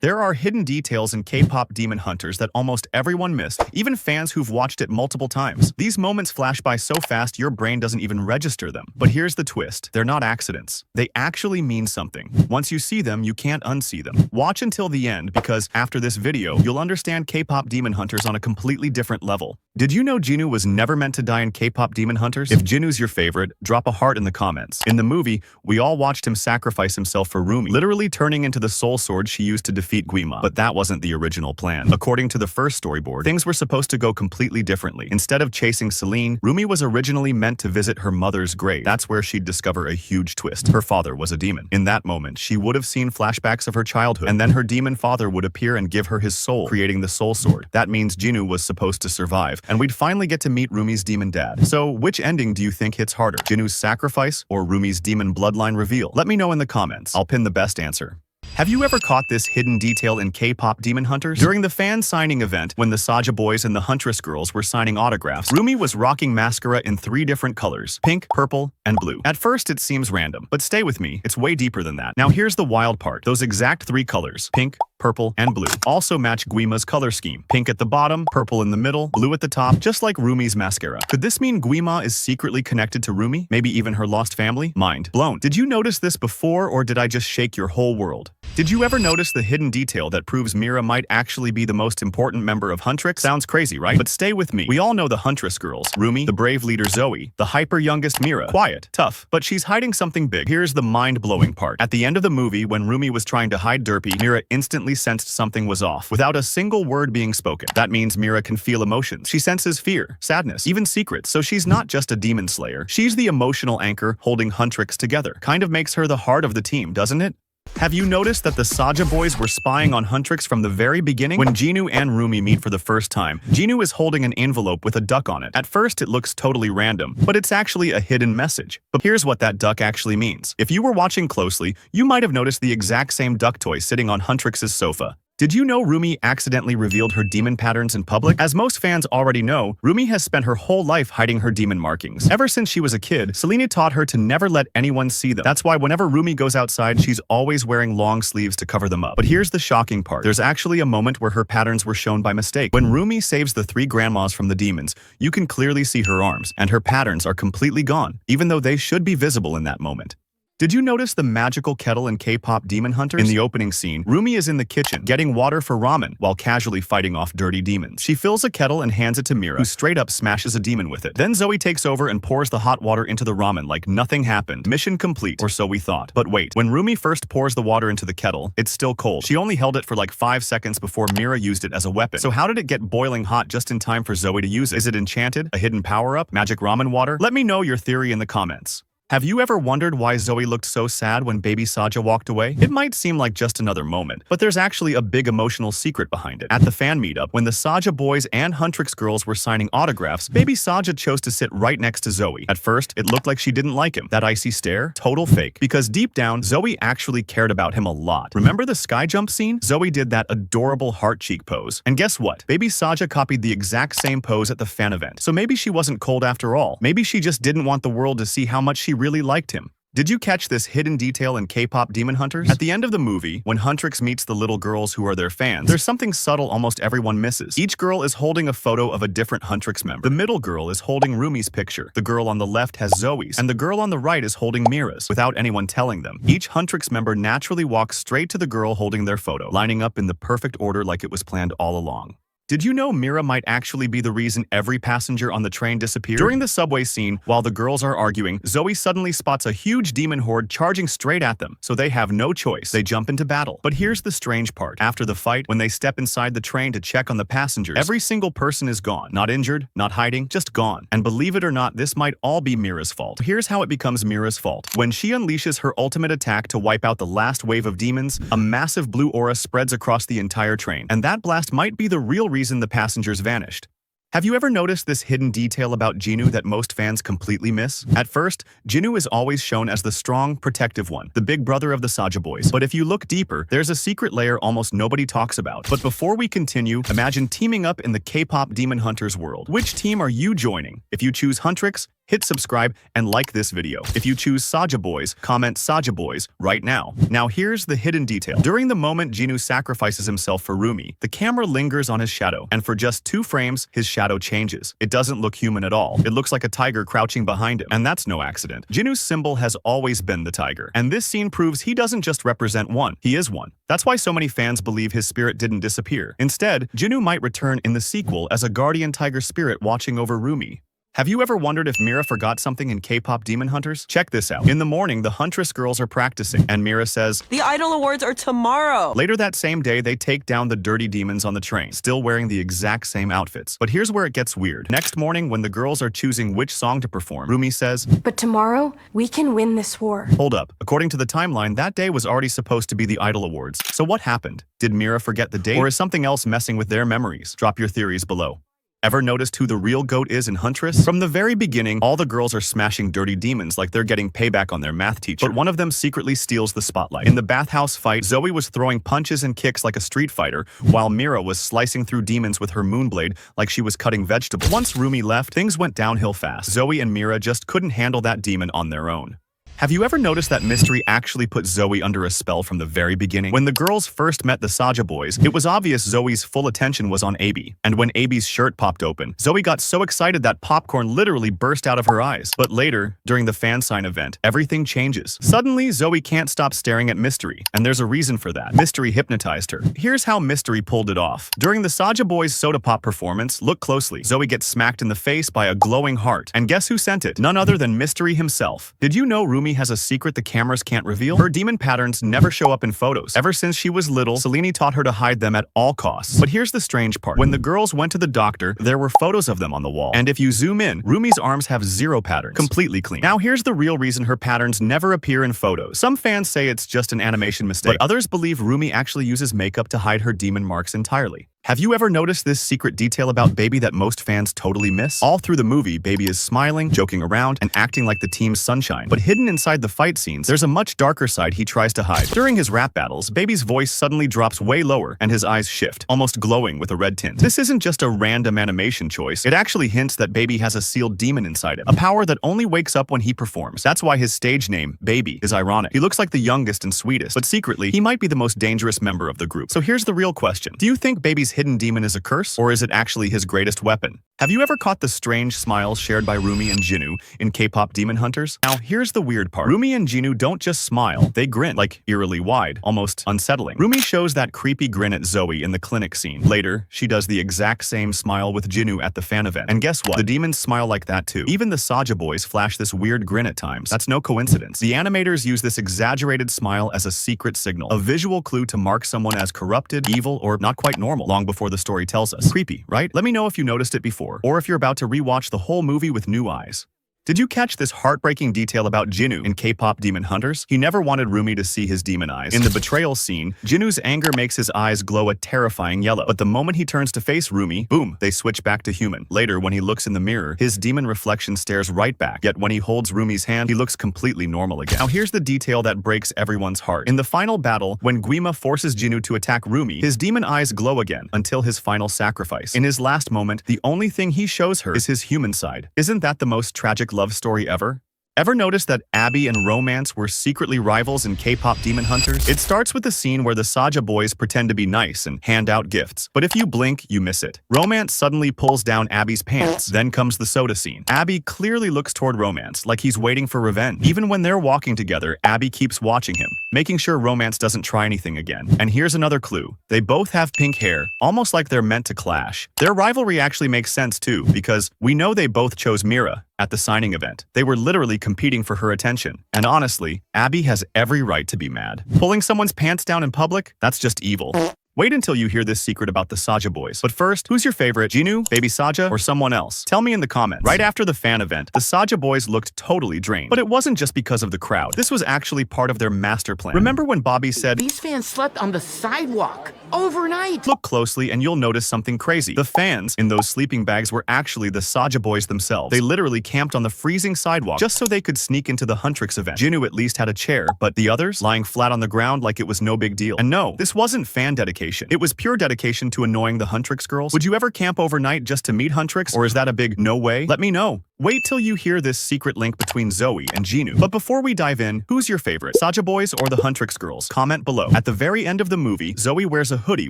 There are hidden details in K-pop Demon Hunters that almost everyone missed, even fans who've watched it multiple times. These moments flash by so fast your brain doesn't even register them. But here's the twist. They're not accidents. They actually mean something. Once you see them, you can't unsee them. Watch until the end because after this video, you'll understand K-pop Demon Hunters on a completely different level. Did you know Jinu was never meant to die in K-pop Demon Hunters? If Jinu's your favorite, drop a heart in the comments. In the movie, we all watched him sacrifice himself for Roomie, literally turning into the soul sword she used to defeat Guima. But that wasn't the original plan. According to the first storyboard, things were supposed to go completely differently. Instead of chasing Celine, Roomie was originally meant to visit her mother's grave. That's where she'd discover a huge twist. Her father was a demon. In that moment, she would have seen flashbacks of her childhood, and then her demon father would appear and give her his soul, creating the soul sword. That means Jinu was supposed to survive, and we'd finally get to meet Roomie's demon dad. So, which ending do you think hits harder? Jinu's sacrifice or Roomie's demon bloodline reveal? Let me know in the comments. I'll pin the best answer. Have you ever caught this hidden detail in K-pop Demon Hunters? During the fan signing event, when the Saja Boys and the Huntress girls were signing autographs, Roomie was rocking mascara in 3 different colors: pink, purple, and blue. At first, it seems random, but stay with me, it's way deeper than that. Now here's the wild part. Those exact 3 colors, pink, purple, and blue, also match Guima's color scheme. Pink at the bottom, purple in the middle, blue at the top, just like Roomie's mascara. Could this mean Guima is secretly connected to Roomie? Maybe even her lost family? Mind blown. Did you notice this before, or did I just shake your whole world? Did you ever notice the hidden detail that proves Meera might actually be the most important member of Huntrix? Sounds crazy, right? But stay with me. We all know the Huntress girls. Roomie, the brave leader Zoey, the hyper youngest Meera. Quiet, tough, but she's hiding something big. Here's the mind-blowing part. At the end of the movie, when Roomie was trying to hide Derpy, Meera instantly sensed something was off, without a single word being spoken. That means Meera can feel emotions. She senses fear, sadness, even secrets, so she's not just a demon slayer. She's the emotional anchor holding Huntrix together. Kind of makes her the heart of the team, doesn't it? Have you noticed that the Saja Boys were spying on Huntrix from the very beginning? When Jinu and Roomie meet for the first time, Jinu is holding an envelope with a duck on it. At first, it looks totally random, but it's actually a hidden message. But here's what that duck actually means. If you were watching closely, you might have noticed the exact same duck toy sitting on Huntrix's sofa. Did you know Roomie accidentally revealed her demon patterns in public? As most fans already know, Roomie has spent her whole life hiding her demon markings. Ever since she was a kid, Selena taught her to never let anyone see them. That's why whenever Roomie goes outside, she's always wearing long sleeves to cover them up. But here's the shocking part. There's actually a moment where her patterns were shown by mistake. When Roomie saves the 3 grandmas from the demons, you can clearly see her arms, and her patterns are completely gone, even though they should be visible in that moment. Did you notice the magical kettle in K-pop Demon Hunters? In the opening scene, Roomie is in the kitchen, getting water for ramen, while casually fighting off dirty demons. She fills a kettle and hands it to Meera, who straight up smashes a demon with it. Then Zoey takes over and pours the hot water into the ramen like nothing happened. Mission complete, or so we thought. But wait, when Roomie first pours the water into the kettle, it's still cold. She only held it for like 5 seconds before Meera used it as a weapon. So how did it get boiling hot just in time for Zoey to use it? Is it enchanted? A hidden power-up? Magic ramen water? Let me know your theory in the comments. Have you ever wondered why Zoey looked so sad when baby Saja walked away? It might seem like just another moment, but there's actually a big emotional secret behind it. At the fan meetup, when the Saja Boys and Huntrix girls were signing autographs, baby Saja chose to sit right next to Zoey. At first, it looked like she didn't like him. That icy stare? Total fake. Because deep down, Zoey actually cared about him a lot. Remember the sky jump scene? Zoey did that adorable heart cheek pose. And guess what? Baby Saja copied the exact same pose at the fan event. So maybe she wasn't cold after all. Maybe she just didn't want the world to see how much she really liked him. Did you catch this hidden detail in K-pop Demon Hunters? At the end of the movie, when Huntrix meets the little girls who are their fans, there's something subtle almost everyone misses. Each girl is holding a photo of a different Huntrix member. The middle girl is holding Roomie's picture, the girl on the left has Zoey's, and the girl on the right is holding Meera's, without anyone telling them. Each Huntrix member naturally walks straight to the girl holding their photo, lining up in the perfect order like it was planned all along. Did you know Meera might actually be the reason every passenger on the train disappeared? During the subway scene, while the girls are arguing, Zoey suddenly spots a huge demon horde charging straight at them, so they have no choice. They jump into battle. But here's the strange part. After the fight, when they step inside the train to check on the passengers, every single person is gone. Not injured, not hiding, just gone. And believe it or not, this might all be Meera's fault. Here's how it becomes Meera's fault. When she unleashes her ultimate attack to wipe out the last wave of demons, a massive blue aura spreads across the entire train. And that blast might be the real reason the passengers vanished. Have you ever noticed this hidden detail about Jinu that most fans completely miss? At first, Jinu is always shown as the strong, protective one, the big brother of the Saja Boys. But if you look deeper, there's a secret layer almost nobody talks about. But before we continue, imagine teaming up in the K-pop Demon Hunters world. Which team are you joining? If you choose Huntrix, hit subscribe and like this video. If you choose Saja Boys, comment Saja Boys right now. Now here's the hidden detail. During the moment Jinu sacrifices himself for Roomie, the camera lingers on his shadow, and for just 2 frames, his shadow changes. It doesn't look human at all. It looks like a tiger crouching behind him, and that's no accident. Jinu's symbol has always been the tiger, and this scene proves he doesn't just represent one, he is one. That's why so many fans believe his spirit didn't disappear. Instead, Jinu might return in the sequel as a guardian tiger spirit watching over Roomie. Have you ever wondered if Meera forgot something in K-pop Demon Hunters? Check this out. In the morning, the Huntress girls are practicing, and Meera says, "The Idol Awards are tomorrow." Later that same day, they take down the dirty demons on the train, still wearing the exact same outfits. But here's where it gets weird. Next morning, when the girls are choosing which song to perform, Roomie says, "But tomorrow, we can win this war." Hold up. According to the timeline, that day was already supposed to be the Idol Awards. So what happened? Did Meera forget the date? Or is something else messing with their memories? Drop your theories below. Ever noticed who the real GOAT is in Huntress? From the very beginning, all the girls are smashing dirty demons like they're getting payback on their math teacher. But one of them secretly steals the spotlight. In the bathhouse fight, Zoey was throwing punches and kicks like a street fighter, while Meera was slicing through demons with her moonblade like she was cutting vegetables. Once Roomie left, things went downhill fast. Zoey and Meera just couldn't handle that demon on their own. Have you ever noticed that Mystery actually put Zoey under a spell from the very beginning? When the girls first met the Saja Boys, it was obvious Zoey's full attention was on AB. And when AB's shirt popped open, Zoey got so excited that popcorn literally burst out of her eyes. But later, during the fan sign event, everything changes. Suddenly, Zoey can't stop staring at Mystery, and there's a reason for that. Mystery hypnotized her. Here's how Mystery pulled it off. During the Saja Boys soda pop performance, look closely. Zoey gets smacked in the face by a glowing heart. And guess who sent it? None other than Mystery himself. Did you know Roomie has a secret the cameras can't reveal? Her demon patterns never show up in photos. Ever since she was little, Selene taught her to hide them at all costs. But here's the strange part. When the girls went to the doctor, there were photos of them on the wall. And if you zoom in, Roomie's arms have 0 patterns. Completely clean. Now here's the real reason her patterns never appear in photos. Some fans say it's just an animation mistake, but others believe Roomie actually uses makeup to hide her demon marks entirely. Have you ever noticed this secret detail about Baby that most fans totally miss? All through the movie, Baby is smiling, joking around, and acting like the team's sunshine. But hidden inside the fight scenes, there's a much darker side he tries to hide. During his rap battles, Baby's voice suddenly drops way lower, and his eyes shift, almost glowing with a red tint. This isn't just a random animation choice. It actually hints that Baby has a sealed demon inside him, a power that only wakes up when he performs. That's why his stage name, Baby, is ironic. He looks like the youngest and sweetest, but secretly, he might be the most dangerous member of the group. So here's the real question. Do you think Baby's hidden demon is a curse, or is it actually his greatest weapon? Have you ever caught the strange smiles shared by Roomie and Jinu in K-pop Demon Hunters? Now, here's the weird part. Roomie and Jinu don't just smile, they grin, like eerily wide, almost unsettling. Roomie shows that creepy grin at Zoey in the clinic scene. Later, she does the exact same smile with Jinu at the fan event. And guess what? The demons smile like that too. Even the Saja Boys flash this weird grin at times. That's no coincidence. The animators use this exaggerated smile as a secret signal, a visual clue to mark someone as corrupted, evil, or not quite normal, long before the story tells us. Creepy, right? Let me know if you noticed it before, or if you're about to rewatch the whole movie with new eyes. Did you catch this heartbreaking detail about Jinu in K-pop Demon Hunters? He never wanted Roomie to see his demon eyes. In the betrayal scene, Jinu's anger makes his eyes glow a terrifying yellow. But the moment he turns to face Roomie, boom, they switch back to human. Later, when he looks in the mirror, his demon reflection stares right back. Yet when he holds Roomie's hand, he looks completely normal again. Now here's the detail that breaks everyone's heart. In the final battle, when Guima forces Jinu to attack Roomie, his demon eyes glow again until his final sacrifice. In his last moment, the only thing he shows her is his human side. Isn't that the most tragic love story ever? Ever notice that Abby and Romance were secretly rivals in K-pop Demon Hunters? It starts with the scene where the Saja Boys pretend to be nice and hand out gifts. But if you blink, you miss it. Romance suddenly pulls down Abby's pants. Then comes the soda scene. Abby clearly looks toward Romance, like he's waiting for revenge. Even when they're walking together, Abby keeps watching him, making sure Romance doesn't try anything again. And here's another clue. They both have pink hair, almost like they're meant to clash. Their rivalry actually makes sense too, because we know they both chose Meera at the signing event. They were literally competing for her attention. And honestly, Abby has every right to be mad. Pulling someone's pants down in public? That's just evil. Wait until you hear this secret about the Saja Boys. But first, who's your favorite? Jinu, Baby Saja, or someone else? Tell me in the comments. Right after the fan event, the Saja Boys looked totally drained. But it wasn't just because of the crowd. This was actually part of their master plan. Remember when Bobby said, "These fans slept on the sidewalk overnight"? Look closely and you'll notice something crazy. The fans in those sleeping bags were actually the Saja Boys themselves. They literally camped on the freezing sidewalk just so they could sneak into the Huntrix event. Jinu at least had a chair, but the others lying flat on the ground like it was no big deal. And no, this wasn't fan dedication. It was pure dedication to annoying the Huntrix girls. Would you ever camp overnight just to meet Huntrix, or is that a big no way? Let me know. Wait till you hear this secret link between Zoey and Jinu. But before we dive in, who's your favorite? Saja Boys or the Huntrix girls? Comment below. At the very end of the movie, Zoey wears a hoodie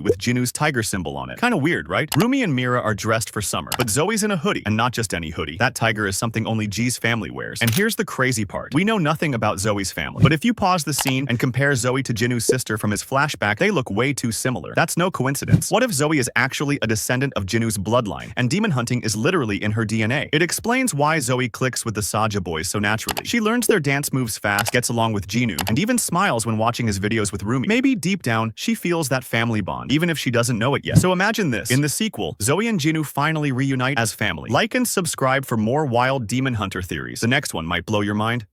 with Jinu's tiger symbol on it. Kinda weird, right? Roomie and Meera are dressed for summer, but Zoey's in a hoodie, and not just any hoodie. That tiger is something only G's family wears. And here's the crazy part. We know nothing about Zoey's family, but if you pause the scene and compare Zoey to Jinu's sister from his flashback, they look way too similar. That's no coincidence. What if Zoey is actually a descendant of Jinu's bloodline, and demon hunting is literally in her DNA? It explains why Zoey clicks with the Saja Boys so naturally. She learns their dance moves fast, gets along with Jinu, and even smiles when watching his videos with Roomie. Maybe deep down, she feels that family bond, even if she doesn't know it yet. So imagine this. In the sequel, Zoey and Jinu finally reunite as family. Like and subscribe for more wild demon hunter theories. The next one might blow your mind.